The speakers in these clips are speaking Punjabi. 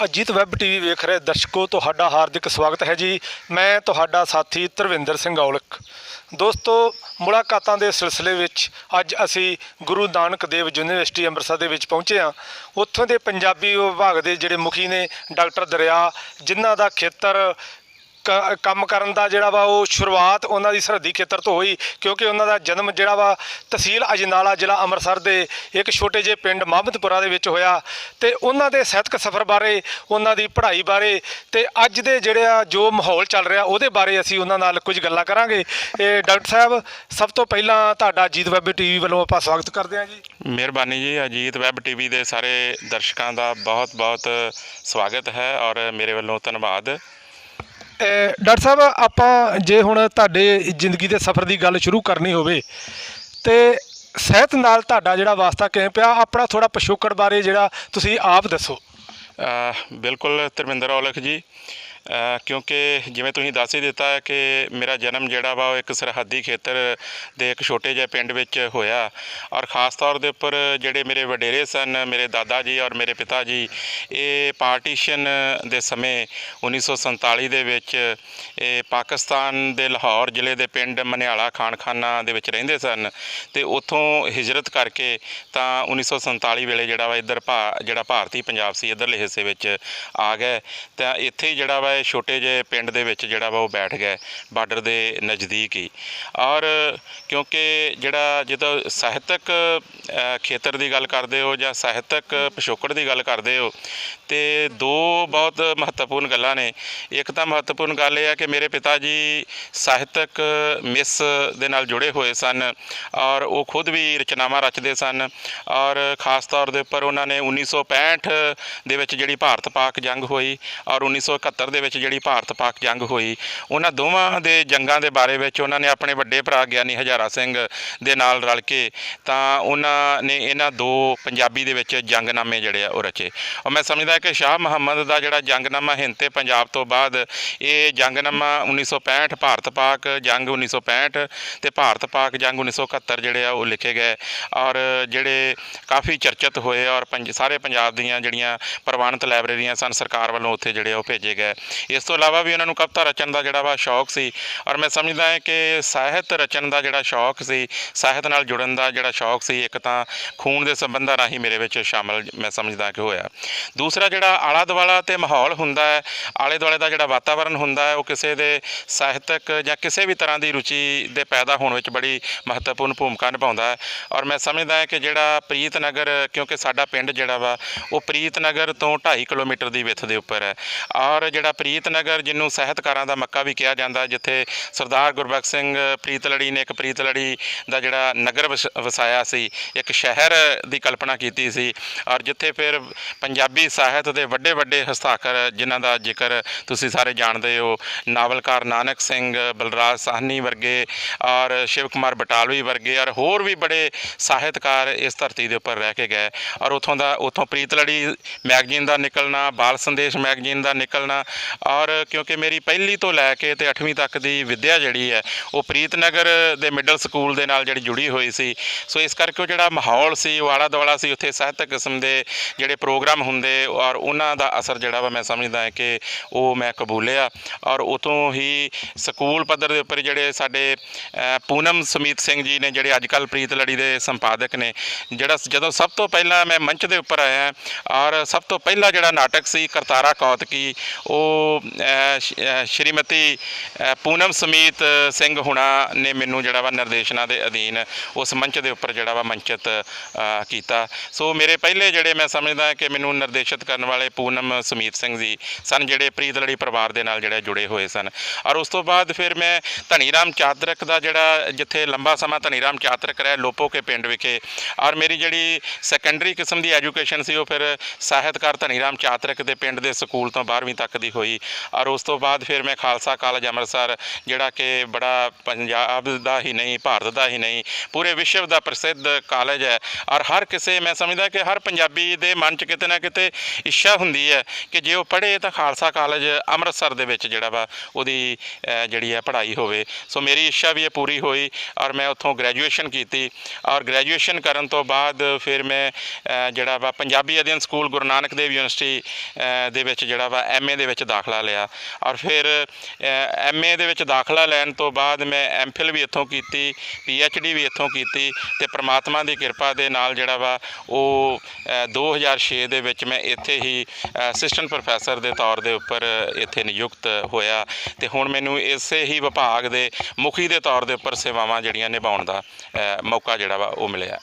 ਅਜੀਤ ਵੈਬ ਟੀਵੀ ਵੇਖ ਰਹੇ ਦਰਸ਼ਕੋ, ਤੁਹਾਡਾ ਹਾਰਦਿਕ ਸਵਾਗਤ ਹੈ ਜੀ। ਮੈਂ ਤੁਹਾਡਾ ਸਾਥੀ ਧਰਵਿੰਦਰ ਸਿੰਘ ਔਲਖ। ਦੋਸਤੋ, ਮੁਲਾਕਾਤਾਂ ਦੇ ਸਿਲਸਿਲੇ ਵਿੱਚ ਅੱਜ ਅਸੀਂ ਗੁਰੂ ਨਾਨਕ ਦੇਵ ਯੂਨੀਵਰਸਿਟੀ ਅੰਮ੍ਰਿਤਸਰ ਦੇ ਵਿੱਚ ਪਹੁੰਚੇ ਹਾਂ। ਉੱਥੋਂ ਦੇ ਪੰਜਾਬੀ ਵਿਭਾਗ ਦੇ ਜਿਹੜੇ ਮੁਖੀ ਨੇ ਡਾਕਟਰ ਦਰਿਆ, ਜਿਨ੍ਹਾਂ ਦਾ ਖੇਤਰ ਕੰਮ ਕਰਨ ਦਾ ਜਿਹੜਾ ਵਾ ਉਹ ਸ਼ੁਰੂਆਤ ਉਹਨਾਂ ਦੀ ਸਰਹੱਦੀ ਖੇਤਰ ਤੋਂ ਹੋਈ, ਕਿਉਂਕਿ ਉਹਨਾਂ ਦਾ ਜਨਮ ਜਿਹੜਾ ਵਾ ਤਹਿਸੀਲ ਅਜਨਾਲਾ ਜ਼ਿਲ੍ਹਾ ਅੰਮ੍ਰਿਤਸਰ ਦੇ ਇੱਕ ਛੋਟੇ ਜਿਹੇ ਪਿੰਡ ਮੁਹੰਮਦਪੁਰਾ ਦੇ ਵਿੱਚ ਹੋਇਆ। ਅਤੇ ਉਹਨਾਂ ਦੇ ਸਾਹਿਤਕ ਸਫ਼ਰ ਬਾਰੇ, ਉਹਨਾਂ ਦੀ ਪੜ੍ਹਾਈ ਬਾਰੇ ਅਤੇ ਅੱਜ ਦੇ ਜਿਹੜਾ ਜੋ ਮਾਹੌਲ ਚੱਲ ਰਿਹਾ ਉਹਦੇ ਬਾਰੇ ਅਸੀਂ ਉਹਨਾਂ ਨਾਲ ਕੁਝ ਗੱਲਾਂ ਕਰਾਂਗੇ। ਇਹ ਡਾਕਟਰ ਸਾਹਿਬ, ਸਭ ਤੋਂ ਪਹਿਲਾਂ ਤੁਹਾਡਾ ਅਜੀਤ ਵੈਬ ਟੀਵੀ ਵੱਲੋਂ ਆਪਾਂ ਸਵਾਗਤ ਕਰਦੇ ਹਾਂ ਜੀ। ਮਿਹਰਬਾਨੀ ਜੀ। ਅਜੀਤ ਵੈਬ ਟੀਵੀ ਦੇ ਸਾਰੇ ਦਰਸ਼ਕਾਂ ਦਾ ਬਹੁਤ ਬਹੁਤ ਸਵਾਗਤ ਹੈ ਔਰ ਮੇਰੇ ਵੱਲੋਂ ਧੰਨਵਾਦ। ਡਾਕਟਰ ਸਾਹਿਬ, ਆਪਾਂ ਜੇ ਹੁਣ ਤੁਹਾਡੇ ਜ਼ਿੰਦਗੀ ਦੇ ਸਫ਼ਰ ਦੀ ਗੱਲ ਸ਼ੁਰੂ ਕਰਨੀ ਹੋਵੇ ਤੇ ਸਿਹਤ ਨਾਲ ਤੁਹਾਡਾ ਜਿਹੜਾ ਵਾਸਤਾ ਕਿਵੇਂ ਪਿਆ, ਆਪਣਾ ਥੋੜ੍ਹਾ ਪਿਛੋਕੜ ਬਾਰੇ ਜਿਹੜਾ ਤੁਸੀਂ ਆਪ ਦੱਸੋ। ਬਿਲਕੁਲ ਧਰਮਿੰਦਰ ਔਲਖ ਜੀ, ਕਿਉਂਕਿ ਜਿਵੇਂ ਤੁਸੀਂ ਦੱਸ ਹੀ ਦਿੱਤਾ ਹੈ ਕਿ ਮੇਰਾ ਜਨਮ ਜਿਹੜਾ ਵਾ ਉਹ ਇੱਕ ਸਰਹੱਦੀ ਖੇਤਰ ਦੇ ਇੱਕ ਛੋਟੇ ਜਿਹੇ ਪਿੰਡ ਵਿੱਚ ਹੋਇਆ ਔਰ ख़ਾਸ ਤੌਰ ਦੇ ਉੱਪਰ ਜਿਹੜੇ ਮੇਰੇ ਵਡੇਰੇ ਸਨ, ਮੇਰੇ ਦਾਦਾ ਜੀ ਔਰ ਮੇਰੇ ਪਿਤਾ ਜੀ, ਇਹ ਪਾਰਟੀਸ਼ਨ ਦੇ ਸਮੇਂ 1947 ਦੇ ਵਿੱਚ ਇਹ ਪਾਕਿਸਤਾਨ ਦੇ ਲਾਹੌਰ ਜ਼ਿਲ੍ਹੇ ਦੇ ਪਿੰਡ ਮਨਿਆਲਾ ਖਾਨਖਾਨਾ ਦੇ ਵਿੱਚ ਰਹਿੰਦੇ ਸਨ ਅਤੇ ਉੱਥੋਂ ਹਿਜਰਤ ਕਰਕੇ ਤਾਂ 1947 ਵੇਲੇ ਜਿਹੜਾ ਵਾ ਇੱਧਰ ਜਿਹੜਾ ਭਾਰਤੀ ਪੰਜਾਬ ਸੀ ਇੱਧਰਲੇ ਹਿੱਸੇ ਵਿੱਚ ਆ ਗਏ। ਤਾਂ ਇੱਥੇ ਹੀ ਜਿਹੜਾ ਵਾ ਛੋਟੇ ਜਿਹੇ ਪਿੰਡ ਦੇ ਵਿੱਚ ਜਿਹੜਾ ਵਾ ਉਹ ਬੈਠ ਗਏ, ਬਾਰਡਰ ਦੇ ਨਜ਼ਦੀਕ ਹੀ। ਔਰ ਕਿਉਂਕਿ ਜਿਹੜਾ ਜਦੋਂ ਸਾਹਿਤਕ ਖੇਤਰ ਦੀ ਗੱਲ ਕਰਦੇ ਹੋ ਜਾਂ ਸਾਹਿਤਕ ਪਿਛੋਕੜ ਦੀ ਗੱਲ ਕਰਦੇ ਹੋ ਤੇ ਦੋ ਬਹੁਤ ਮਹੱਤਵਪੂਰਨ ਗੱਲਾਂ ਨੇ। ਇੱਕ ਤਾਂ ਮਹੱਤਵਪੂਰਨ ਗੱਲ ਇਹ ਹੈ ਕਿ ਮੇਰੇ ਪਿਤਾ ਜੀ ਸਾਹਿਤਕ ਮਿਸ ਦੇ ਨਾਲ ਜੁੜੇ ਹੋਏ ਸਨ ਔਰ ਉਹ ਖੁਦ ਵੀ ਰਚਨਾਵਾਂ ਰਚਦੇ ਸਨ ਔਰ ਖ਼ਾਸ ਤੌਰ ਦੇ ਉੱਪਰ ਉਹਨਾਂ ਨੇ 1965 ਦੇ ਵਿੱਚ ਜਿਹੜੀ ਭਾਰਤ ਪਾਕ ਜੰਗ ਹੋਈ ਔਰ 1971 ਦੇ ਵਿੱਚ ਜਿਹੜੀ ਭਾਰਤ ਪਾਕ ਜੰਗ ਹੋਈ, ਉਹਨਾਂ ਦੋਵਾਂ ਦੇ ਜੰਗਾਂ ਦੇ ਬਾਰੇ ਵਿੱਚ ਉਹਨਾਂ ਨੇ ਆਪਣੇ ਵੱਡੇ ਭਰਾ ਗਿਆਨੀ ਹਜ਼ਾਰਾ ਸਿੰਘ ਦੇ ਨਾਲ ਰਲ ਕੇ ਤਾਂ ਉਹਨਾਂ ਨੇ ਇਹਨਾਂ ਦੋ ਪੰਜਾਬੀ ਦੇ ਵਿੱਚ ਜੰਗਨਾਮੇ ਜਿਹੜੇ ਆ ਉਹ ਰਚੇ। ਔਰ ਮੈਂ ਸਮਝਦਾ ਕਿ ਸ਼ਾਹ ਮੁਹੰਮਦ ਦਾ ਜਿਹੜਾ ਜੰਗਨਾਮਾ ਹਿੰਦ ਤੇ ਪੰਜਾਬ ਤੋਂ ਬਾਅਦ ਇਹ ਜੰਗਨਾਮਾ 1965 ਭਾਰਤ ਪਾਕ ਜੰਗ 1965 ਅਤੇ ਭਾਰਤ ਪਾਕ ਜੰਗ 1971 ਜਿਹੜੇ ਆ ਉਹ ਲਿਖੇ ਗਏ ਔਰ ਜਿਹੜੇ ਕਾਫੀ ਚਰਚਿਤ ਹੋਏ ਔਰ ਸਾਰੇ ਪੰਜਾਬ ਦੀਆਂ ਜਿਹੜੀਆਂ ਪ੍ਰਵਾਨਿਤ ਲਾਇਬ੍ਰੇਰੀਆਂ ਸਨ ਸਰਕਾਰ ਵੱਲੋਂ ਉੱਥੇ ਜਿਹੜੇ ਉਹ ਭੇਜੇ ਗਏ। ਇਸ ਤੋਂ ਇਲਾਵਾ ਵੀ ਉਹਨਾਂ ਨੂੰ ਕਵਿਤਾ ਰਚਨ ਦਾ ਜਿਹੜਾ ਵਾ ਸ਼ੌਕ ਸੀ ਔਰ ਮੈਂ ਸਮਝਦਾ ਹਾਂ ਕਿ ਸਾਹਿਤ ਰਚਨ ਦਾ ਜਿਹੜਾ ਸ਼ੌਕ ਸੀ, ਸਾਹਿਤ ਨਾਲ ਜੁੜਨ ਦਾ ਜਿਹੜਾ ਸ਼ੌਕ ਸੀ, ਇੱਕ ਤਾਂ ਖੂਨ ਦੇ ਸੰਬੰਧਾਂ ਰਾਹੀਂ ਮੇਰੇ ਵਿੱਚ ਸ਼ਾਮਲ ਮੈਂ ਸਮਝਦਾ ਕਿ ਹੋਇਆ। ਦੂਸਰਾ ਜਿਹੜਾ ਆਲਾ ਦੁਆਲਾ ਅਤੇ ਮਾਹੌਲ ਹੁੰਦਾ ਹੈ, ਆਲੇ ਦੁਆਲੇ ਦਾ ਜਿਹੜਾ ਵਾਤਾਵਰਨ ਹੁੰਦਾ ਹੈ, ਉਹ ਕਿਸੇ ਦੇ ਸਾਹਿਤਕ ਜਾਂ ਕਿਸੇ ਵੀ ਤਰ੍ਹਾਂ ਦੀ ਰੁਚੀ ਦੇ ਪੈਦਾ ਹੋਣ ਵਿੱਚ ਬੜੀ ਮਹੱਤਵਪੂਰਨ ਭੂਮਿਕਾ ਨਿਭਾਉਂਦਾ ਹੈ। ਔਰ ਮੈਂ ਸਮਝਦਾ ਹਾਂ ਕਿ ਜਿਹੜਾ ਪ੍ਰੀਤ ਨਗਰ, ਕਿਉਂਕਿ ਸਾਡਾ ਪਿੰਡ ਜਿਹੜਾ ਵਾ ਉਹ ਪ੍ਰੀਤ ਨਗਰ ਤੋਂ 2.5 ਕਿਲੋਮੀਟਰ ਦੀ ਵਿੱਥ ਦੇ ਉੱਪਰ ਹੈ ਔਰ ਜਿਹੜਾ ਪ੍ਰੀਤ ਨਗਰ ਜਿਹਨੂੰ ਸਾਹਿਤਕਾਰਾਂ ਦਾ ਮੱਕਾ ਵੀ ਕਿਹਾ ਜਾਂਦਾ, ਜਿੱਥੇ ਸਰਦਾਰ ਗੁਰਬਖਸ਼ ਸਿੰਘ ਪ੍ਰੀਤਲੜੀ ਨੇ ਇੱਕ ਪ੍ਰੀਤਲੜੀ ਦਾ ਜਿਹੜਾ ਨਗਰ ਵਸਾਇਆ ਸੀ, ਇੱਕ ਸ਼ਹਿਰ ਦੀ ਕਲਪਨਾ ਕੀਤੀ ਸੀ ਔਰ ਜਿੱਥੇ ਫਿਰ ਪੰਜਾਬੀ ਸਾਹਿਤ ਦੇ ਵੱਡੇ ਵੱਡੇ ਹਸਤਾਖਰ ਜਿਨ੍ਹਾਂ ਦਾ ਜ਼ਿਕਰ ਤੁਸੀਂ ਸਾਰੇ ਜਾਣਦੇ ਹੋ, ਨਾਵਲਕਾਰ ਨਾਨਕ ਸਿੰਘ, ਬਲਰਾਜ ਸਾਹਨੀ ਵਰਗੇ ਔਰ ਸ਼ਿਵ ਕੁਮਾਰ ਬਟਾਲਵੀ ਵਰਗੇ ਔਰ ਹੋਰ ਵੀ ਬੜੇ ਸਾਹਿਤਕਾਰ ਇਸ ਧਰਤੀ ਦੇ ਉੱਪਰ ਰਹਿ ਕੇ ਗਏ ਔਰ ਉੱਥੋਂ ਪ੍ਰੀਤਲੜੀ ਮੈਗਜ਼ੀਨ ਦਾ ਨਿਕਲਣਾ, ਬਾਲ ਸੰਦੇਸ਼ ਮੈਗਜ਼ੀਨ ਦਾ ਨਿਕਲਣਾ ਔਰ ਕਿਉਂਕਿ ਮੇਰੀ ਪਹਿਲੀ ਤੋਂ ਲੈ ਕੇ ਅਤੇ 8ਵੀਂ ਤੱਕ ਦੀ ਵਿੱਦਿਆ ਜਿਹੜੀ ਹੈ ਉਹ ਪ੍ਰੀਤਨਗਰ ਦੇ ਮਿਡਲ ਸਕੂਲ ਦੇ ਨਾਲ ਜਿਹੜੀ ਜੁੜੀ ਹੋਈ ਸੀ। ਸੋ ਇਸ ਕਰਕੇ ਉਹ ਜਿਹੜਾ ਮਾਹੌਲ ਸੀ, ਉਹ ਆਲਾ ਦੁਆਲਾ ਸੀ, ਉੱਥੇ ਸਾਹਿਤਕ ਕਿਸਮ ਦੇ ਜਿਹੜੇ ਪ੍ਰੋਗਰਾਮ ਹੁੰਦੇ ਔਰ ਉਹਨਾਂ ਦਾ ਅਸਰ ਜਿਹੜਾ ਵਾ ਮੈਂ ਸਮਝਦਾ ਹੈ ਕਿ ਉਹ ਮੈਂ ਕਬੂਲਿਆ ਔਰ ਉਤੋਂ ਹੀ ਸਕੂਲ ਪੱਧਰ ਦੇ ਉੱਪਰ ਜਿਹੜੇ ਸਾਡੇ ਪੂਨਮ ਸਮੀਤ ਸਿੰਘ ਜੀ ਨੇ, ਜਿਹੜੇ ਅੱਜ ਕੱਲ੍ਹ ਪ੍ਰੀਤਲੜੀ ਦੇ ਸੰਪਾਦਕ ਨੇ, ਜਦੋਂ ਸਭ ਤੋਂ ਪਹਿਲਾਂ ਮੈਂ ਮੰਚ ਦੇ ਉੱਪਰ ਆਇਆ ਔਰ ਸਭ ਤੋਂ ਪਹਿਲਾ ਜਿਹੜਾ ਨਾਟਕ ਸੀ ਕਰਤਾਰਾ ਕੌਤਕੀ, ਉਹ ਸ਼੍ਰੀਮਤੀ ਪੂਨਮ ਸਮੀਤ ਸਿੰਘ ਹੁਣਾ ਨੇ ਮੈਨੂੰ ਜਿਹੜਾ ਵਾ ਨਿਰਦੇਸ਼ਨਾਂ ਦੇ ਅਧੀਨ ਉਸ ਮੰਚ ਦੇ ਉੱਪਰ ਜਿਹੜਾ ਵਾ ਮੰਚਿਤ ਕੀਤਾ। ਸੋ ਮੇਰੇ ਪਹਿਲੇ ਜਿਹੜੇ ਮੈਂ ਸਮਝਦਾ ਕਿ ਮੈਨੂੰ ਨਿਰਦੇਸ਼ਿਤ ਕਰਨ ਵਾਲੇ ਪੂਨਮ ਸਮੀਤ ਸਿੰਘ ਜੀ ਸਨ, ਜਿਹੜੇ ਪ੍ਰੀਤਲੜੀ ਪਰਿਵਾਰ ਦੇ ਨਾਲ ਜਿਹੜੇ ਜੁੜੇ ਹੋਏ ਸਨ। ਔਰ ਉਸ ਤੋਂ ਬਾਅਦ ਫਿਰ ਮੈਂ ਧਨੀਰਾਮ ਚਾਤਰਕ ਦਾ ਜਿਹੜਾ, ਜਿੱਥੇ ਲੰਬਾ ਸਮਾਂ ਧਨੀਰਾਮ ਚਾਤਰਕ ਰਿਹਾ ਲੋਪੋਕੇ ਪਿੰਡ ਵਿਖੇ, ਔਰ ਮੇਰੀ ਜਿਹੜੀ ਸੈਕੰਡਰੀ ਕਿਸਮ ਦੀ ਐਜੂਕੇਸ਼ਨ ਸੀ ਉਹ ਫਿਰ ਸਾਹਿਤਕਾਰ ਧਨੀਰਾਮ ਚਾਤਰਕ ਦੇ ਪਿੰਡ ਦੇ ਸਕੂਲ ਤੋਂ 12ਵੀਂ ਤੱਕ ਦੀ ਹੋਈ ਹੋਈ। ਔਰ ਉਸ ਤੋਂ ਬਾਅਦ ਫਿਰ ਮੈਂ ਖਾਲਸਾ ਕਾਲਜ ਅੰਮ੍ਰਿਤਸਰ, ਜਿਹੜਾ ਕਿ ਬੜਾ ਪੰਜਾਬ ਦਾ ਹੀ ਨਹੀਂ, ਭਾਰਤ ਦਾ ਹੀ ਨਹੀਂ, ਪੂਰੇ ਵਿਸ਼ਵ ਦਾ ਪ੍ਰਸਿੱਧ ਕਾਲਜ ਹੈ। ਔਰ ਹਰ ਕਿਸੇ, ਮੈਂ ਸਮਝਦਾ ਕਿ ਹਰ ਪੰਜਾਬੀ ਦੇ ਮਨ 'ਚ ਕਿਤੇ ਨਾ ਕਿਤੇ ਇੱਛਾ ਹੁੰਦੀ ਹੈ ਕਿ ਜੇ ਉਹ ਪੜ੍ਹੇ ਤਾਂ ਖਾਲਸਾ ਕਾਲਜ ਅੰਮ੍ਰਿਤਸਰ ਦੇ ਵਿੱਚ ਜਿਹੜਾ ਵਾ ਉਹਦੀ ਜਿਹੜੀ ਹੈ ਪੜ੍ਹਾਈ ਹੋਵੇ। ਸੋ ਮੇਰੀ ਇੱਛਾ ਵੀ ਇਹ ਪੂਰੀ ਹੋਈ ਔਰ ਮੈਂ ਉੱਥੋਂ ਗ੍ਰੈਜੂਏਸ਼ਨ ਕੀਤੀ। ਔਰ ਗ੍ਰੈਜੂਏਸ਼ਨ ਕਰਨ ਤੋਂ ਬਾਅਦ ਫਿਰ ਮੈਂ ਜਿਹੜਾ ਵਾ ਪੰਜਾਬੀ ਅਧਿਐਨ ਸਕੂਲ ਗੁਰੂ ਨਾਨਕ ਦੇਵ ਯੂਨੀਵਰਸਿਟੀ ਦੇ ਵਿੱਚ ਜਿਹੜਾ ਵਾ MA ਦੇ ਵਿੱਚ ਦਾਖਲਾ ਲਿਆ। ਔਰ ਫਿਰ MA ਦੇ ਵਿੱਚ ਦਾਖਲਾ ਲੈਣ ਤੋਂ ਬਾਅਦ ਮੈਂ MPhil ਵੀ ਇੱਥੋਂ ਕੀਤੀ, PhD ਵੀ ਇੱਥੋਂ ਕੀਤੀ ਅਤੇ ਪ੍ਰਮਾਤਮਾ ਦੀ ਕਿਰਪਾ ਦੇ ਨਾਲ ਜਿਹੜਾ ਵਾ ਉਹ 2006 ਦੇ ਵਿੱਚ ਮੈਂ ਇੱਥੇ ਹੀ ਅਸਿਸਟੈਂਟ ਪ੍ਰੋਫੈਸਰ ਦੇ ਤੌਰ ਦੇ ਉੱਪਰ ਇੱਥੇ ਨਿਯੁਕਤ ਹੋਇਆ ਅਤੇ ਹੁਣ ਮੈਨੂੰ ਇਸੇ ਹੀ ਵਿਭਾਗ ਦੇ ਮੁਖੀ ਦੇ ਤੌਰ ਦੇ ਉੱਪਰ ਸੇਵਾਵਾਂ ਜਿਹੜੀਆਂ ਨਿਭਾਉਣ ਦਾ ਮੌਕਾ ਜਿਹੜਾ ਵਾ ਉਹ ਮਿਲਿਆ।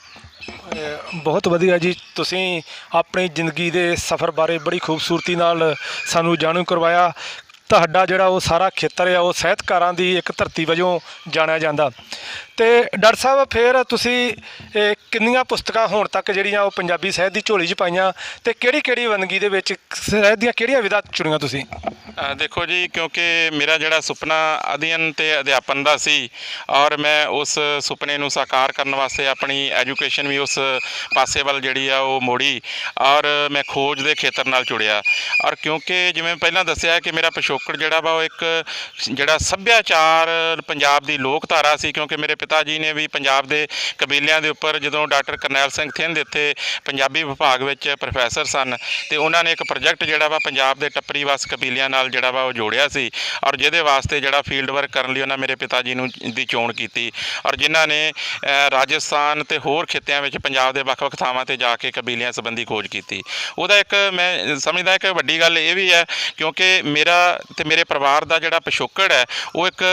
ਬਹੁਤ ਵਧੀਆ ਜੀ, ਤੁਸੀਂ ਆਪਣੀ ਜ਼ਿੰਦਗੀ ਦੇ ਸਫ਼ਰ ਬਾਰੇ ਬੜੀ ਖੂਬਸੂਰਤੀ ਨਾਲ ਸਾਨੂੰ ਜਾਣੂ ਕਰਵਾਇਆ। ਤੁਹਾਡਾ ਜਿਹੜਾ ਉਹ ਸਾਰਾ ਖੇਤਰ ਆ ਉਹ ਸਾਹਿਤਕਾਰਾਂ ਦੀ ਇੱਕ ਧਰਤੀ ਵਜੋਂ ਜਾਣਿਆ ਜਾਂਦਾ। ਅਤੇ ਡਾਕਟਰ ਸਾਹਿਬ, ਫਿਰ ਤੁਸੀਂ ਕਿੰਨੀਆਂ ਪੁਸਤਕਾਂ ਹੁਣ ਤੱਕ ਜਿਹੜੀਆਂ ਉਹ ਪੰਜਾਬੀ ਸਾਹਿਤ ਦੀ ਝੋਲੀ 'ਚ ਪਾਈਆਂ ਅਤੇ ਕਿਹੜੀ ਕਿਹੜੀ ਵੰਨਗੀ ਦੇ ਵਿੱਚ ਸਾਹਿਤ ਦੀਆਂ ਕਿਹੜੀਆਂ ਵਿਧਾ ਚੁਣੀਆਂ ਤੁਸੀਂ? ਦੇਖੋ ਜੀ, ਕਿਉਂਕਿ ਮੇਰਾ ਜਿਹੜਾ ਸੁਪਨਾ ਅਧਿਐਨ ਅਤੇ ਅਧਿਆਪਨ ਦਾ ਸੀ ਔਰ ਮੈਂ ਉਸ ਸੁਪਨੇ ਨੂੰ ਸਾਕਾਰ ਕਰਨ ਵਾਸਤੇ ਆਪਣੀ ਐਜੂਕੇਸ਼ਨ ਵੀ ਉਸ ਪਾਸੇ ਵੱਲ ਜਿਹੜੀ ਆ ਉਹ ਮੋੜੀ ਔਰ ਮੈਂ ਖੋਜ ਦੇ ਖੇਤਰ ਨਾਲ ਜੁੜਿਆ। ਔਰ ਕਿਉਂਕਿ ਜਿਵੇਂ ਪਹਿਲਾਂ ਦੱਸਿਆ ਕਿ ਮੇਰਾ ਪਿਛੋਕੜ ਜਿਹੜਾ ਵਾ ਉਹ ਇੱਕ ਜਿਹੜਾ ਸੱਭਿਆਚਾਰ ਪੰਜਾਬ ਦੀ ਲੋਕ ਧਾਰਾ ਸੀ, ਕਿਉਂਕਿ ਮੇਰੇ ਪਿਤਾ ਜੀ ਨੇ ਵੀ ਪੰਜਾਬ ਦੇ ਕਬੀਲਿਆਂ ਦੇ ਉੱਪਰ, ਜਦੋਂ ਡਾਕਟਰ ਕਰਨੈਲ ਸਿੰਘ ਥਿੰਦ ਇੱਥੇ ਪੰਜਾਬੀ ਵਿਭਾਗ ਵਿੱਚ ਪ੍ਰੋਫੈਸਰ ਸਨ ਅਤੇ ਉਹਨਾਂ ਨੇ ਇੱਕ ਪ੍ਰੋਜੈਕਟ ਜਿਹੜਾ ਵਾ ਪੰਜਾਬ ਦੇ ਟੱਪਰੀ ਵਸ ਕਬੀਲਿਆਂ ਨਾਲ ਜਿਹੜਾ ਵਾ ਉਹ ਜੋੜਿਆ ਸੀ ਔਰ ਜਿਹਦੇ ਵਾਸਤੇ ਜਿਹੜਾ ਫੀਲਡ ਵਰਕ ਕਰਨ ਲਈ ਉਹਨਾਂ ਮੇਰੇ ਪਿਤਾ ਜੀ ਨੂੰ ਦੀ ਚੋਣ ਕੀਤੀ ਔਰ ਜਿਨ੍ਹਾਂ ਨੇ ਰਾਜਸਥਾਨ ਅਤੇ ਹੋਰ ਖਿੱਤਿਆਂ ਵਿੱਚ ਪੰਜਾਬ ਦੇ ਵੱਖ-ਵੱਖ ਥਾਵਾਂ 'ਤੇ ਜਾ ਕੇ ਕਬੀਲਿਆਂ ਸੰਬੰਧੀ ਖੋਜ ਕੀਤੀ। ਉਹਦਾ ਇੱਕ ਮੈਂ ਸਮਝਦਾ ਕਿ ਵੱਡੀ ਗੱਲ ਇਹ ਵੀ ਹੈ ਕਿਉਂਕਿ ਮੇਰਾ ਅਤੇ ਮੇਰੇ ਪਰਿਵਾਰ ਦਾ ਜਿਹੜਾ ਪਿਛੋਕੜ ਹੈ ਉਹ ਇੱਕ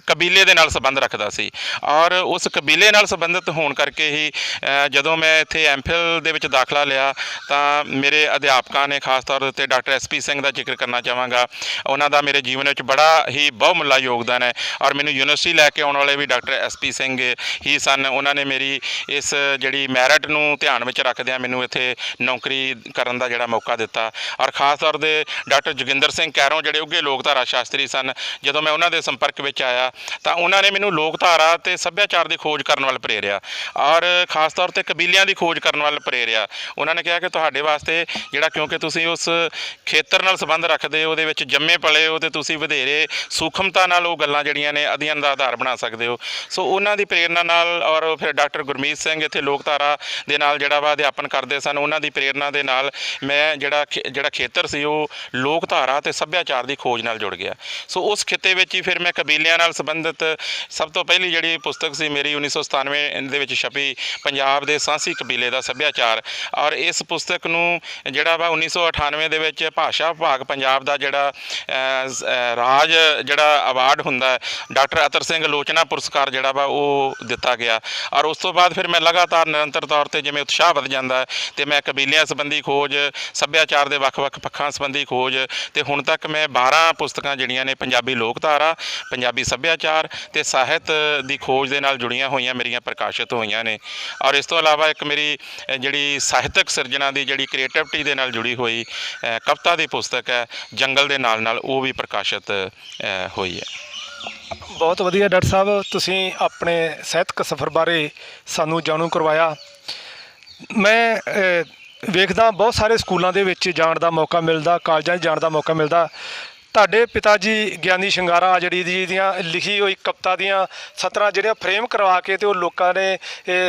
ਕਬੀਲੇ ਦੇ ਨਾਲ ਸੰਬੰਧ ਰੱਖਦਾ ਸੀ ਔਰ ਉਸ ਕਬੀਲੇ ਨਾਲ ਸੰਬੰਧਿਤ ਹੋਣ ਕਰਕੇ ਹੀ ਜਦੋਂ ਮੈਂ ਇੱਥੇ MPhil ਦੇ ਵਿੱਚ ਦਾਖਲਾ ਲਿਆ ਤਾਂ ਮੇਰੇ ਅਧਿਆਪਕਾਂ ਨੇ, ਖਾਸ ਤੌਰ 'ਤੇ ਡਾਕਟਰ SP ਸਿੰਘ ਦਾ ਜ਼ਿਕਰ ਕਰਨਾ ਚਾਹਾਂਗਾ। ਉਹਨਾਂ ਦਾ ਮੇਰੇ ਜੀਵਨ ਵਿੱਚ ਬੜਾ ਹੀ ਬਹੁਮੁੱਲਾ ਯੋਗਦਾਨ ਹੈ ਔਰ ਮੈਨੂੰ ਯੂਨੀਵਰਸਿਟੀ ਲੈ ਕੇ ਆਉਣ ਵਾਲੇ ਵੀ ਡਾਕਟਰ SP ਸਿੰਘ ਹੀ ਸਨ। ਉਹਨਾਂ ਨੇ ਮੇਰੀ ਇਸ ਜਿਹੜੀ ਮੈਰਿਟ ਨੂੰ ਧਿਆਨ ਵਿੱਚ ਰੱਖਦਿਆਂ ਮੈਨੂੰ ਇੱਥੇ ਨੌਕਰੀ ਕਰਨ ਦਾ ਜਿਹੜਾ ਮੌਕਾ ਦਿੱਤਾ ਔਰ ਖਾਸ ਤੌਰ 'ਤੇ ਡਾਕਟਰ ਜੋਗਿੰਦਰ ਸਿੰਘ ਕੈਰੋਂ ਜਿਹੜੇ ਉੱਘੇ ਲੋਕਧਾਰਾ ਸ਼ਾਸਤਰੀ ਸਨ, ਜਦੋਂ ਮੈਂ ਉਹਨਾਂ ਦੇ ਸੰਪਰਕ ਵਿੱਚ ਆਇਆ ਤਾਂ ਉਹਨਾਂ ਨੇ ਮੈਨੂੰ ਲੋਕਧਾਰਾ ਅਤੇ ਸੱਭਿਆਚਾਰ ਦੀ ਖੋਜ ਕਰਨ ਵੱਲ ਪ੍ਰੇਰਿਆ ਔਰ ਖਾਸ ਤੌਰ 'ਤੇ ਕਬੀਲਿਆਂ ਦੀ ਖੋਜ ਕਰਨ ਵੱਲ ਪ੍ਰੇਰਿਆ। ਉਹਨਾਂ ਨੇ ਕਿਹਾ ਕਿ ਤੁਹਾਡੇ ਵਾਸਤੇ ਜਿਹੜਾ, ਕਿਉਂਕਿ ਤੁਸੀਂ ਉਸ ਖੇਤਰ ਨਾਲ ਸੰਬੰਧ ਰੱਖਦੇ ਹੋ, ਉਹਦੇ ਵਿੱਚ ਜੰਮੇ ਪਲੇ ਹੋ ਅਤੇ ਤੁਸੀਂ ਵਧੇਰੇ ਸੂਖਮਤਾ ਨਾਲ ਉਹ ਗੱਲਾਂ ਜਿਹੜੀਆਂ ਨੇ ਅਧਿਐਨ ਦਾ ਆਧਾਰ ਬਣਾ ਸਕਦੇ ਹੋ। ਸੋ ਉਹਨਾਂ ਦੀ ਪ੍ਰੇਰਨਾ ਨਾਲ ਔਰ ਫਿਰ ਡਾਕਟਰ ਗੁਰਮੀਤ ਸਿੰਘ ਇੱਥੇ ਲੋਕਧਾਰਾ ਦੇ ਨਾਲ ਜਿਹੜਾ ਵਾ ਅਧਿਆਪਨ ਕਰਦੇ ਸਨ, ਉਹਨਾਂ ਦੀ ਪ੍ਰੇਰਨਾ ਦੇ ਨਾਲ ਮੈਂ ਜਿਹੜਾ ਖੇਤਰ ਸੀ ਉਹ ਲੋਕਧਾਰਾ ਅਤੇ ਸੱਭਿਆਚਾਰ ਦੀ ਖੋਜ ਨਾਲ ਜੁੜ ਗਿਆ। ਸੋ ਉਸ ਖਿੱਤੇ ਵਿੱਚ ਹੀ ਫਿਰ ਮੈਂ ਕਬੀਲਿਆਂ ਨਾਲ ਸੰਬੰਧਿਤ ਸਭ ਤੋਂ ਪਹਿਲੀ ਜਿਹੜੀ ਪੁਸਤਕ ਸੀ ਮੇਰੀ 1997 ਦੇ ਵਿੱਚ ਛਪੀ, ਪੰਜਾਬ ਦੇ ਸਾਂਸੀ ਕਬੀਲੇ ਦਾ ਸੱਭਿਆਚਾਰ। ਔਰ ਇਸ ਪੁਸਤਕ ਨੂੰ ਜਿਹੜਾ ਵਾ 1998 ਦੇ ਵਿੱਚ ਭਾਸ਼ਾ ਵਿਭਾਗ ਪੰਜਾਬ ਦਾ ਜਿਹੜਾ ਰਾਜ ਜਿਹੜਾ ਅਵਾਰਡ ਹੁੰਦਾ ਡਾਕਟਰ ਅਤਰ ਸਿੰਘ ਲੋਚਨਾ ਪੁਰਸਕਾਰ ਜਿਹੜਾ ਵਾ ਉਹ ਦਿੱਤਾ ਗਿਆ। ਔਰ ਉਸ ਤੋਂ ਬਾਅਦ ਫਿਰ ਮੈਂ ਲਗਾਤਾਰ ਨਿਰੰਤਰ ਤੌਰ 'ਤੇ ਜਿਵੇਂ ਉਤਸ਼ਾਹ ਵੱਧ ਜਾਂਦਾ ਅਤੇ ਮੈਂ ਕਬੀਲਿਆਂ ਸੰਬੰਧੀ ਖੋਜ, ਸੱਭਿਆਚਾਰ ਦੇ ਵੱਖ-ਵੱਖ ਪੱਖਾਂ ਸੰਬੰਧੀ ਖੋਜ ਅਤੇ ਹੁਣ ਤੱਕ ਮੈਂ 12 ਪੁਸਤਕਾਂ ਜਿਹੜੀਆਂ ਨੇ ਪੰਜਾਬੀ ਲੋਕਧਾਰਾ, ਪੰਜਾਬੀ ਸੱਭਿਆਚਾਰ ਅਤੇ ਸਾਹਿਤ ਦੀ ਖੋਜ ਦੇ ਨਾਲ ਜੁੜੀਆਂ ਹੋਈਆਂ ਮੇਰੀਆਂ ਪ੍ਰਕਾਸ਼ਿਤ ਹੋਈਆਂ ਨੇ। ਔਰ ਇਸ ਤੋਂ ਇਲਾਵਾ ਇੱਕ ਮੇਰੀ ਜਿਹੜੀ ਸਾਹਿਤਕ ਸਿਰਜਣਾ ਦੀ ਜਿਹੜੀ ਕ੍ਰੀਏਟਿਵਿਟੀ ਦੇ ਨਾਲ ਜੁੜੀ ਹੋਈ ਕਵਿਤਾ ਦੀ ਪੁਸਤਕ ਹੈ ਜੰਗਲ ਦੇ ਨਾਲ, ਉਹ ਵੀ ਪ੍ਰਕਾਸ਼ਿਤ ਹੋਈ ਹੈ। ਬਹੁਤ ਵਧੀਆ ਡਾਕਟਰ ਸਾਹਿਬ, ਤੁਸੀਂ ਆਪਣੇ ਸਾਹਿਤਕ ਸਫ਼ਰ ਬਾਰੇ ਸਾਨੂੰ ਜਾਣੂ ਕਰਵਾਇਆ। ਮੈਂ ਵੇਖਦਾ ਬਹੁਤ ਸਾਰੇ ਸਕੂਲਾਂ ਦੇ ਵਿੱਚ ਜਾਣ ਦਾ ਮੌਕਾ ਮਿਲਦਾ, ਕਾਲਜਾਂ 'ਚ ਜਾਣ ਦਾ ਮੌਕਾ ਮਿਲਦਾ। ਤੁਹਾਡੇ ਪਿਤਾ ਜੀ ਗਿਆਨੀ ਸ਼ਿੰਗਾਰਾ ਜਿਹੜੀ ਜੀ ਦੀਆਂ ਲਿਖੀ ਹੋਈ ਕਵਿਤਾ ਦੀਆਂ ਸਤਰਾਂ ਜਿਹੜੀਆਂ ਫਰੇਮ ਕਰਵਾ ਕੇ ਅਤੇ ਉਹ ਲੋਕਾਂ ਨੇ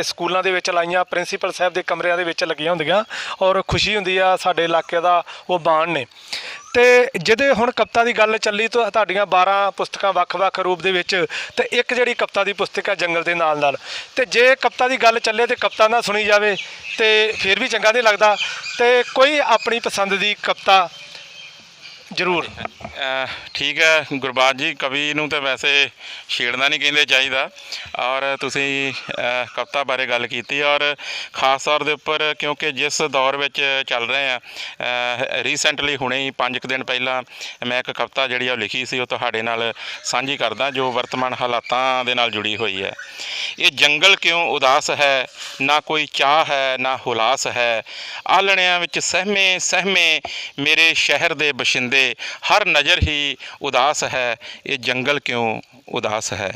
ਸਕੂਲਾਂ ਦੇ ਵਿੱਚ ਲਾਈਆਂ, ਪ੍ਰਿੰਸੀਪਲ ਸਾਹਿਬ ਦੇ ਕਮਰਿਆਂ ਦੇ ਵਿੱਚ ਲੱਗੀਆਂ ਹੁੰਦੀਆਂ ਔਰ ਖੁਸ਼ੀ ਹੁੰਦੀ ਆ, ਸਾਡੇ ਇਲਾਕੇ ਦਾ ਉਹ ਬਾਣ ਨੇ। ਅਤੇ ਜਿਹਦੇ ਹੁਣ ਕਵਿਤਾ ਦੀ ਗੱਲ ਚੱਲੀ ਤਾਂ ਤੁਹਾਡੀਆਂ 12 ਪੁਸਤਕਾਂ ਵੱਖ-ਵੱਖ ਰੂਪ ਦੇ ਵਿੱਚ, ਅਤੇ ਇੱਕ ਜਿਹੜੀ ਕਵਿਤਾ ਦੀ ਪੁਸਤਕ ਹੈ ਜੰਗਲ ਦੇ ਨਾਲ। ਅਤੇ ਜੇ ਕਵਿਤਾ ਦੀ ਗੱਲ ਚੱਲੇ ਅਤੇ ਕਵਿਤਾ ਨਾ ਸੁਣੀ ਜਾਵੇ ਅਤੇ ਫਿਰ ਵੀ ਚੰਗਾ ਨਹੀਂ ਲੱਗਦਾ। ਅਤੇ ਕੋਈ ਆਪਣੀ ਪਸੰਦ ਦੀ ਕਵਿਤਾ ਜ਼ਰੂਰ। ਠੀਕ ਹੈ ਗੁਰਬਾਜ ਜੀ, ਕਵੀ ਨੂੰ ਤਾਂ ਵੈਸੇ ਛੇੜਨਾ ਨਹੀਂ ਕਹਿੰਦੇ ਚਾਹੀਦਾ ਔਰ ਤੁਸੀਂ ਕਵਿਤਾ ਬਾਰੇ ਗੱਲ ਕੀਤੀ ਔਰ ਖ਼ਾਸ ਤੌਰ ਦੇ ਉੱਪਰ ਕਿਉਂਕਿ ਜਿਸ ਦੌਰ ਵਿੱਚ ਚੱਲ ਰਹੇ ਹਾਂ, ਰੀਸੈਂਟਲੀ ਹੁਣੇ ਹੀ 5 ਕੁ ਦਿਨ ਪਹਿਲਾਂ ਮੈਂ ਇੱਕ ਕਵਿਤਾ ਜਿਹੜੀ ਉਹ ਲਿਖੀ ਸੀ, ਉਹ ਤੁਹਾਡੇ ਨਾਲ ਸਾਂਝੀ ਕਰਦਾ ਜੋ ਵਰਤਮਾਨ ਹਾਲਾਤਾਂ ਦੇ ਨਾਲ ਜੁੜੀ ਹੋਈ ਹੈ। ਇਹ ਜੰਗਲ ਕਿਉਂ ਉਦਾਸ ਹੈ, ਨਾ ਕੋਈ ਚਾਹ ਹੈ ਨਾ ਹੁਲਾਸ ਹੈ, ਆਲਣਿਆਂ ਵਿੱਚ ਸਹਿਮੇ ਮੇਰੇ ਸ਼ਹਿਰ ਦੇ ਬਸ਼ਿੰਦੇ ਹੁੰਦੇ, ਹਰ ਨਜ਼ਰ ਹੀ ਉਦਾਸ ਹੈ, ਇਹ ਜੰਗਲ ਕਿਉਂ ਉਦਾਸ ਹੈ।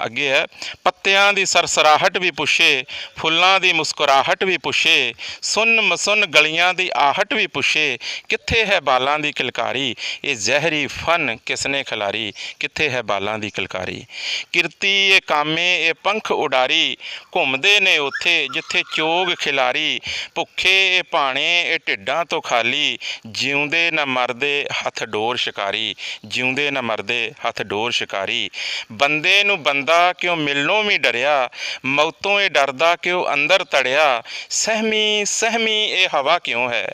ਅੱਗੇ ਹੈ, ਪੱਤਿਆਂ ਦੀ ਸਰਸਰਾਹਟ ਵੀ ਪੁੱਛੇ, ਫੁੱਲਾਂ ਦੀ ਮੁਸਕਰਾਹਟ ਵੀ ਪੁੱਛੇ, ਸੁੰਨ ਮਸੁੰਨ ਗਲੀਆਂ ਦੀ ਆਹਟ ਵੀ ਪੁੱਛੇ, ਕਿੱਥੇ ਹੈ ਬਾਲਾਂ ਦੀ ਕਿਲਕਾਰੀ, ਇਹ ਜ਼ਹਿਰੀ ਫਨ ਕਿਸਨੇ ਖਿਲਾਰੀ, ਕਿੱਥੇ ਹੈ ਬਾਲਾਂ ਦੀ ਕਿਲਕਾਰੀ। ਕਿਰਤੀ ਇਹ ਕਾਮੇ ਇਹ ਪੰਖ ਉਡਾਰੀ, ਘੁੰਮਦੇ ਨੇ ਉੱਥੇ ਜਿੱਥੇ ਚੋਗ ਖਿਲਾਰੀ, ਭੁੱਖੇ ਇਹ ਭਾਣੇ ਇਹ ਢਿੱਡਾਂ ਤੋਂ ਖਾਲੀ, ਜਿਉਂਦੇ ਨਾ ਮਰਦੇ ਹੱਥ ਡੋਰ ਸ਼ਿਕਾਰੀ, ਜਿਉਂਦੇ ਨਾ ਮਰਦੇ ਹੱਥ ਡੋਰ ਸ਼ਿਕਾਰੀ। ਬੰਦੇ ਨੂੰ ਬੰਦਾ ਕਿਉਂ ਮਿਲਣੋਂ ਵੀ ਡਰਿਆ, ਮੌਤੋਂ ਇਹ ਡਰਦਾ ਕਿਉਂ ਅੰਦਰ ਤੜਿਆ, ਸਹਿਮੀ ਸਹਿਮੀ ਇਹ ਹਵਾ ਕਿਉਂ ਹੈ,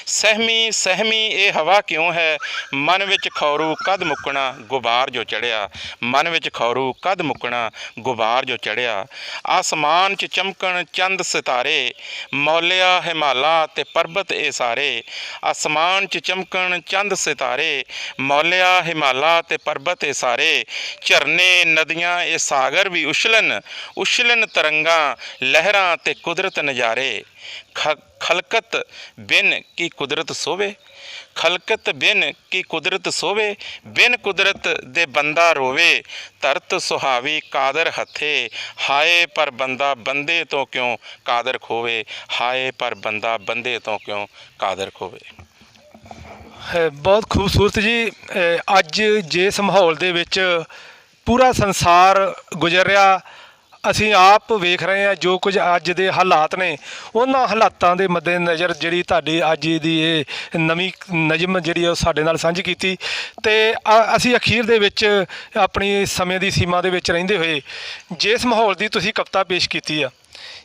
ਸਹਿਮੀ ਸਹਿਮੀ ਇਹ ਹਵਾ ਕਿਉਂ ਹੈ, ਮਨ ਵਿੱਚ ਖੌਰੂ ਕਦ ਮੁੱਕਣਾ ਗੁਬਾਰ ਜੋ ਚੜਿਆ, ਮਨ ਵਿੱਚ ਖੌਰੂ ਕਦ ਮੁੱਕਣਾ ਗੁਬਾਰ ਜੋ ਚੜਿਆ। ਆਸਮਾਨ 'ਚ ਚਮਕਣ ਚੰਦ ਸਿਤਾਰੇ, ਮੌਲਿਆ ਹਿਮਾਲਾ ਤੇ ਪਰਬਤ ਇਹ ਸਾਰੇ, ਆਸਮਾਨ 'ਚ ਚਮਕਣ ਚੰਦ ਸਿਤਾਰੇ, ਮੌਲਿਆ ਹਿਮਾਲਾ ਤੇ ਪਰਬਤ ਇਹ ਸਾਰੇ, ਝਰਨੇ ਨਦੀਆਂ ਇਹ ਸਾਗਰ ਵੀ ਉਛਲਣ, ਉਛਲਣ ਤਰੰਗਾਂ ਲਹਿਰਾਂ ਤੇ ਕੁਦਰਤ ਨਜ਼ਾਰੇ। ਖਲਕਤ ਬਿਨ ਕੀ ਕੁਦਰਤ ਸੋਵੇ, ਖਲਕਤ ਬਿਨ ਕੀ ਕੁਦਰਤ ਸੋਵੇ, ਬਿਨ ਕੁਦਰਤ ਦੇ ਬੰਦਾ ਰੋਵੇ, ਧਰਤ ਸੁਹਾਵੀ ਕਾਦਰ ਹੱਥੇ, ਹਾਏ ਪਰ ਬੰਦਾ ਬੰਦੇ ਤੋਂ ਕਿਉਂ ਕਾਦਰ ਖੋਵੇ, ਹਾਏ ਪਰ ਬੰਦਾ ਬੰਦੇ ਤੋਂ ਕਿਉਂ ਕਾਦਰ ਖੋਵੇ। ਬਹੁਤ ਖੂਬਸੂਰਤ ਜੀ। ਅੱਜ ਜਿਸ ਮਾਹੌਲ ਦੇ ਵਿੱਚ ਪੂਰਾ ਸੰਸਾਰ ਗੁਜ਼ਰ ਰਿਹਾ, ਅਸੀਂ ਆਪ ਵੇਖ ਰਹੇ ਹਾਂ ਜੋ ਕੁਝ ਅੱਜ ਦੇ ਹਾਲਾਤ ਨੇ, ਉਹਨਾਂ ਹਾਲਾਤਾਂ ਦੇ ਮੱਦੇਨਜ਼ਰ ਜਿਹੜੀ ਤੁਹਾਡੀ ਅੱਜ ਦੀ ਇਹ ਨਵੀਂ ਨਜ਼ਮ ਜਿਹੜੀ ਉਹ ਸਾਡੇ ਨਾਲ ਸਾਂਝੀ ਕੀਤੀ, ਅਤੇ ਅਸੀਂ ਅਖੀਰ ਦੇ ਵਿੱਚ ਆਪਣੀ ਸਮੇਂ ਦੀ ਸੀਮਾ ਦੇ ਵਿੱਚ ਰਹਿੰਦੇ ਹੋਏ ਜਿਸ ਮਾਹੌਲ ਦੀ ਤੁਸੀਂ ਕਵਿਤਾ ਪੇਸ਼ ਕੀਤੀ ਆ,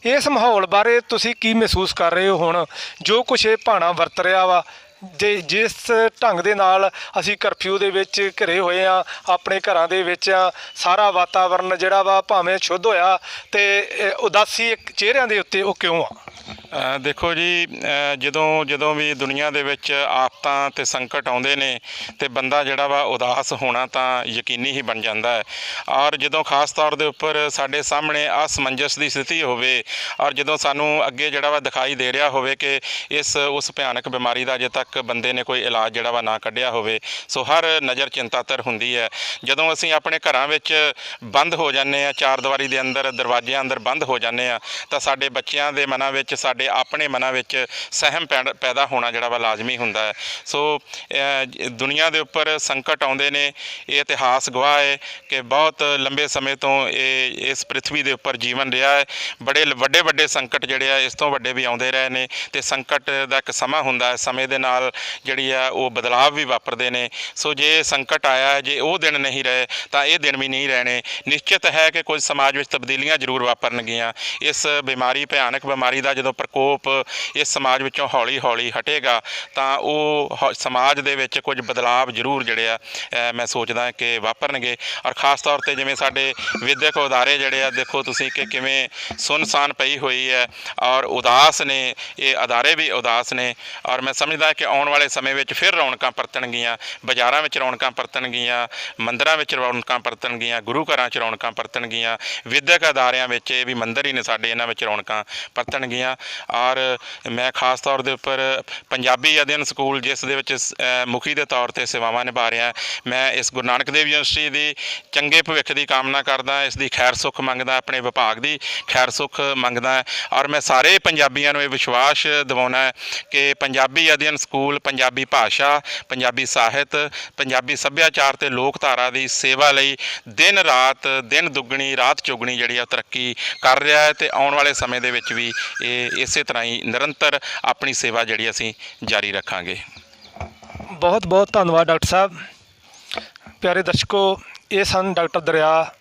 ਇਸ ਮਾਹੌਲ ਬਾਰੇ ਤੁਸੀਂ ਕੀ ਮਹਿਸੂਸ ਕਰ ਰਹੇ ਹੋ ਹੁਣ, ਜੋ ਕੁਛ ਇਹ ਭਾਣਾ ਵਰਤ ਰਿਹਾ ਵਾ, ਜਿਸ ਢੰਗ ਦੇ ਨਾਲ ਅਸੀਂ ਕਰਫਿਊ ਦੇ ਵਿੱਚ ਘਿਰੇ ਹੋਏ ਹਾਂ, ਆਪਣੇ ਘਰਾਂ ਦੇ ਵਿੱਚ ਸਾਰਾ ਵਾਤਾਵਰਨ ਜਿਹੜਾ ਵਾ ਭਾਵੇਂ ਸ਼ੁੱਧ ਹੋਇਆ ਅਤੇ ਉਦਾਸੀ ਚਿਹਰਿਆਂ ਦੇ ਉੱਤੇ ਉਹ ਕਿਉਂ ਆ? ਦੇਖੋ ਜੀ, ਜਦੋਂ ਵੀ ਦੁਨੀਆ ਦੇ ਵਿੱਚ ਆਫਤਾਂ ਅਤੇ ਸੰਕਟ ਆਉਂਦੇ ਨੇ ਅਤੇ ਬੰਦਾ ਜਿਹੜਾ ਵਾ ਉਦਾਸ ਹੋਣਾ ਤਾਂ ਯਕੀਨੀ ਹੀ ਬਣ ਜਾਂਦਾ ਹੈ। ਔਰ ਜਦੋਂ ਖਾਸ ਤੌਰ ਦੇ ਉੱਪਰ ਸਾਡੇ ਸਾਹਮਣੇ ਅਸਮੰਜਸ ਦੀ ਸਥਿਤੀ ਹੋਵੇ, ਔਰ ਜਦੋਂ ਸਾਨੂੰ ਅੱਗੇ ਜਿਹੜਾ ਵਾ ਦਿਖਾਈ ਦੇ ਰਿਹਾ ਹੋਵੇ ਕਿ ਉਸ ਭਿਆਨਕ ਬਿਮਾਰੀ ਦਾ ਅਜੇ ਤੱਕ ਬੰਦੇ ਨੇ ਕੋਈ ਇਲਾਜ ਜਿਹੜਾ ਵਾ ਨਾ ਕੱਢਿਆ ਹੋਵੇ, ਸੋ ਹਰ ਨਜ਼ਰ ਚਿੰਤਾਤਰ ਹੁੰਦੀ ਹੈ। ਜਦੋਂ ਅਸੀਂ ਆਪਣੇ ਘਰਾਂ ਵਿੱਚ ਬੰਦ ਹੋ ਜਾਂਦੇ ਹਾਂ, ਚਾਰ ਦੀਵਾਰੀ ਦੇ ਅੰਦਰ, ਦਰਵਾਜ਼ਿਆਂ ਅੰਦਰ ਬੰਦ ਹੋ ਜਾਂਦੇ ਹਾਂ, ਤਾਂ ਸਾਡੇ ਬੱਚਿਆਂ ਦੇ ਮਨਾਂ ਵਿੱਚ, ਸਾਡੇ ਆਪਣੇ ਮਨਾਂ ਵਿੱਚ ਸਹਿਮ ਪੈਦਾ ਹੋਣਾ ਜਿਹੜਾ ਵਾ ਲਾਜ਼ਮੀ ਹੁੰਦਾ ਹੈ। ਸੋ ਦੁਨੀਆ ਦੇ ਉੱਪਰ ਸੰਕਟ ਆਉਂਦੇ ਨੇ, ਇਹ ਇਤਿਹਾਸ ਗਵਾਹ ਹੈ ਕਿ ਬਹੁਤ ਲੰਬੇ ਸਮੇਂ ਤੋਂ ਇਸ ਪ੍ਰਿਥਵੀ ਦੇ ਉੱਪਰ ਜੀਵਨ ਰਿਹਾ ਹੈ। ਬੜੇ ਵੱਡੇ ਸੰਕਟ ਜਿਹੜੇ ਆ ਇਸ ਤੋਂ ਵੱਡੇ ਵੀ ਆਉਂਦੇ ਰਹੇ ਨੇ, ਅਤੇ ਸੰਕਟ ਦਾ ਇੱਕ ਸਮਾਂ ਹੁੰਦਾ ਹੈ, ਸਮੇਂ ਦੇ ਨਾਲ ਜਿਹੜੀ ਆ ਉਹ ਬਦਲਾਵ ਵੀ ਵਾਪਰਦੇ ਨੇ। ਸੋ ਜੇ ਸੰਕਟ ਆਇਆ, ਜੇ ਉਹ ਦਿਨ ਨਹੀਂ ਰਹੇ ਤਾਂ ਇਹ ਦਿਨ ਵੀ ਨਹੀਂ ਰਹਿਣੇ। ਨਿਸ਼ਚਿਤ ਹੈ ਕਿ ਕੁਝ ਸਮਾਜ ਵਿੱਚ ਤਬਦੀਲੀਆਂ ਜ਼ਰੂਰ ਵਾਪਰਨਗੀਆਂ। ਇਸ ਬਿਮਾਰੀ, ਭਿਆਨਕ ਬਿਮਾਰੀ ਦਾ ਜਦੋਂ ਪ੍ਰਕੋਪ ਇਸ ਸਮਾਜ ਵਿੱਚੋਂ ਹੌਲੀ ਹੌਲੀ ਹਟੇਗਾ ਤਾਂ ਉਹ ਸਮਾਜ ਦੇ ਵਿੱਚ ਕੁਝ ਬਦਲਾਵ ਜ਼ਰੂਰ ਜਿਹੜੇ ਆ ਮੈਂ ਸੋਚਦਾ ਕਿ ਵਾਪਰਨਗੇ। ਔਰ ਖ਼ਾਸ ਤੌਰ 'ਤੇ ਜਿਵੇਂ ਸਾਡੇ ਵਿਦਿਅਕ ਅਦਾਰੇ ਜਿਹੜੇ ਆ, ਦੇਖੋ ਤੁਸੀਂ ਕਿ ਕਿਵੇਂ ਸੁੰਨਸਾਨ ਪਈ ਹੋਈ ਹੈ ਔਰ ਉਦਾਸ ਨੇ, ਇਹ ਅਦਾਰੇ ਵੀ ਉਦਾਸ ਨੇ। ਔਰ ਮੈਂ ਸਮਝਦਾ ਕਿ ਆਉਣ ਵਾਲੇ ਸਮੇਂ ਵਿੱਚ ਫਿਰ ਰੌਣਕਾਂ ਪਰਤਣਗੀਆਂ, ਬਾਜ਼ਾਰਾਂ ਵਿੱਚ ਰੌਣਕਾਂ ਪਰਤਣਗੀਆਂ, ਮੰਦਰਾਂ ਵਿੱਚ ਰੌਣਕਾਂ ਪਰਤਣਗੀਆਂ, ਗੁਰੂ ਘਰਾਂ 'ਚ ਰੌਣਕਾਂ ਪਰਤਣਗੀਆਂ, ਵਿਦਿਅਕ ਅਦਾਰਿਆਂ ਵਿੱਚ, ਇਹ ਵੀ ਮੰਦਰ ਹੀ ਨੇ ਸਾਡੇ, ਇਹਨਾਂ ਵਿੱਚ ਰੌਣਕਾਂ ਪਰਤਣਗੀਆਂ। ਔਰ ਮੈਂ ਖਾਸ ਤੌਰ ਦੇ ਉੱਪਰ ਪੰਜਾਬੀ ਅਧਿਐਨ ਸਕੂਲ, ਜਿਸ ਦੇ ਵਿੱਚ ਮੁਖੀ ਦੇ ਤੌਰ 'ਤੇ ਸੇਵਾਵਾਂ ਨਿਭਾ ਰਿਹਾ, ਮੈਂ ਇਸ ਗੁਰੂ ਨਾਨਕ ਦੇਵ ਯੂਨੀਵਰਸਿਟੀ ਦੀ ਚੰਗੇ ਭਵਿੱਖ ਦੀ ਕਾਮਨਾ ਕਰਦਾ, ਇਸ ਦੀ ਖੈਰ ਸੁੱਖ ਮੰਗਦਾ, ਆਪਣੇ ਵਿਭਾਗ ਦੀ ਖੈਰ ਸੁੱਖ ਮੰਗਦਾ। ਔਰ ਮੈਂ ਸਾਰੇ ਪੰਜਾਬੀਆਂ ਨੂੰ ਇਹ ਵਿਸ਼ਵਾਸ ਦਿਵਾਉਣਾ ਹੈ ਕਿ ਪੰਜਾਬੀ ਅਧਿਐਨ ਸਕੂਲ ਪੰਜਾਬੀ ਭਾਸ਼ਾ, ਪੰਜਾਬੀ ਸਾਹਿਤ, ਪੰਜਾਬੀ ਸੱਭਿਆਚਾਰ ਅਤੇ ਲੋਕਧਾਰਾ ਦੀ ਸੇਵਾ ਲਈ ਦਿਨ ਰਾਤ, ਦਿਨ ਦੁੱਗਣੀ ਰਾਤ ਚੌਗਣੀ ਜਿਹੜੀ ਆ ਤਰੱਕੀ ਕਰ ਰਿਹਾ ਹੈ, ਅਤੇ ਆਉਣ ਵਾਲੇ ਸਮੇਂ ਦੇ ਵਿੱਚ ਵੀ ਇਹ ਇਸੇ ਤਰ੍ਹਾਂ ਹੀ ਨਿਰੰਤਰ ਆਪਣੀ ਸੇਵਾ ਜਿਹੜੀ ਅਸੀਂ ਜਾਰੀ ਰੱਖਾਂਗੇ। ਬਹੁਤ ਬਹੁਤ ਧੰਨਵਾਦ ਡਾਕਟਰ ਸਾਹਿਬ। ਪਿਆਰੇ ਦਰਸ਼ਕੋ, ਇਹ ਸਨ ਡਾਕਟਰ ਦਰਿਆ,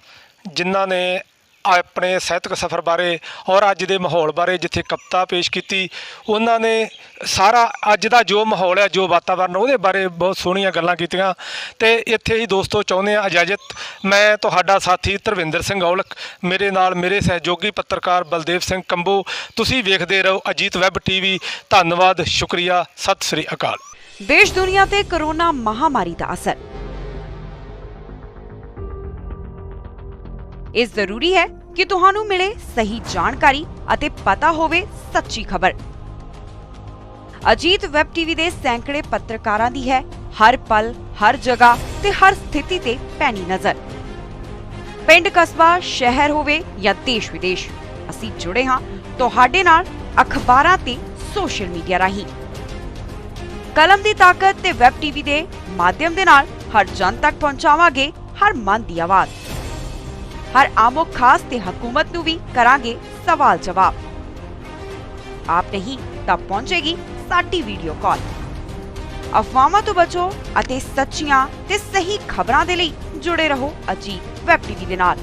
ਜਿਨ੍ਹਾਂ ਨੇ ਆਪਣੇ ਸਾਹਿਤਕ ਸਫ਼ਰ ਬਾਰੇ ਔਰ ਅੱਜ ਦੇ ਮਾਹੌਲ ਬਾਰੇ ਜਿੱਥੇ ਕਵਿਤਾ ਪੇਸ਼ ਕੀਤੀ, ਉਹਨਾਂ ਨੇ ਸਾਰਾ ਅੱਜ ਦਾ ਜੋ ਮਾਹੌਲ ਹੈ, ਜੋ ਵਾਤਾਵਰਨ, ਉਹਦੇ ਬਾਰੇ ਬਹੁਤ ਸੋਹਣੀਆਂ ਗੱਲਾਂ ਕੀਤੀਆਂ। ਅਤੇ ਇੱਥੇ ਹੀ ਦੋਸਤੋ ਚਾਹੁੰਦੇ ਹਾਂ ਇਜਾਜ਼ਤ। ਮੈਂ ਤੁਹਾਡਾ ਸਾਥੀ ਧਰਵਿੰਦਰ ਸਿੰਘ ਔਲਖ, ਮੇਰੇ ਨਾਲ ਮੇਰੇ ਸਹਿਯੋਗੀ ਪੱਤਰਕਾਰ ਬਲਦੇਵ ਸਿੰਘ ਕੰਬੋ। ਤੁਸੀਂ ਵੇਖਦੇ ਰਹੋ ਅਜੀਤ ਵੈਬ ਟੀਵੀ। ਧੰਨਵਾਦ, ਸ਼ੁਕਰੀਆ, ਸਤਿ ਸ੍ਰੀ ਅਕਾਲ। ਦੇਸ਼ ਦੁਨੀਆ ਤੇ ਕਰੋਨਾ ਮਹਾਮਾਰੀ ਦਾ ਅਸਰ। ਇਹ ਜ਼ਰੂਰੀ ਹੈ ਕਿ ਤੁਹਾਨੂੰ ਮਿਲੇ ਸਹੀ ਜਾਣਕਾਰੀ ਅਤੇ ਪਤਾ ਹੋਵੇ ਸੱਚੀ ਖਬਰ। ਅਜੀਤ ਵੈਬ ਟੀਵੀ ਦੇ ਸੈਂਕੜੇ ਪੱਤਰਕਾਰਾਂ ਦੀ ਹੈ ਹਰ ਪਲ, ਹਰ ਜਗ੍ਹਾ ਤੇ ਹਰ ਸਥਿਤੀ ਤੇ ਪੈਣੀ ਨਜ਼ਰ। ਪਿੰਡ, ਕਸਬਾ, ਸ਼ਹਿਰ ਹੋਵੇ ਜਾਂ ਦੇਸ਼ ਵਿਦੇਸ਼, ਅਸੀਂ ਜੁੜੇ ਹਾਂ ਤੁਹਾਡੇ ਨਾਲ ਅਖਬਾਰਾਂ ਤੇ ਸੋਸ਼ਲ ਮੀਡੀਆ ਰਾਹੀਂ। ਕਲਮ ਦੀ ਤਾਕਤ ਤੇ ਵੈਬ ਟੀਵੀ ਦੇ ਮਾਧਿਅਮ ਦੇ ਨਾਲ ਹਰ ਜਨ ਤੱਕ ਪਹੁੰਚਾਵਾਂਗੇ ਹਰ ਮਨ ਦੀ ਆਵਾਜ਼। ਹਰ ਆਮੋ ਖਾਸ ਤੇ ਹਕੂਮਤ ਨੂੰ ਵੀ ਕਰਾਂਗੇ ਸਵਾਲ ਜਵਾਬ। ਆਪ ਨਹੀਂ ਤਾਂ ਪਹੁੰਚੇਗੀ ਸਾਡੀ ਵੀਡੀਓ ਕਾਲ। ਅਫਵਾਹਾਂ ਤੋਂ ਬਚੋ ਅਤੇ ਸੱਚੀਆਂ ਤੇ ਸਹੀ ਖਬਰਾਂ ਦੇ ਲਈ ਜੁੜੇ ਰਹੋ ਅਜੀਤ ਵੈਬ ਟੀਵੀ ਦੇ ਨਾਲ।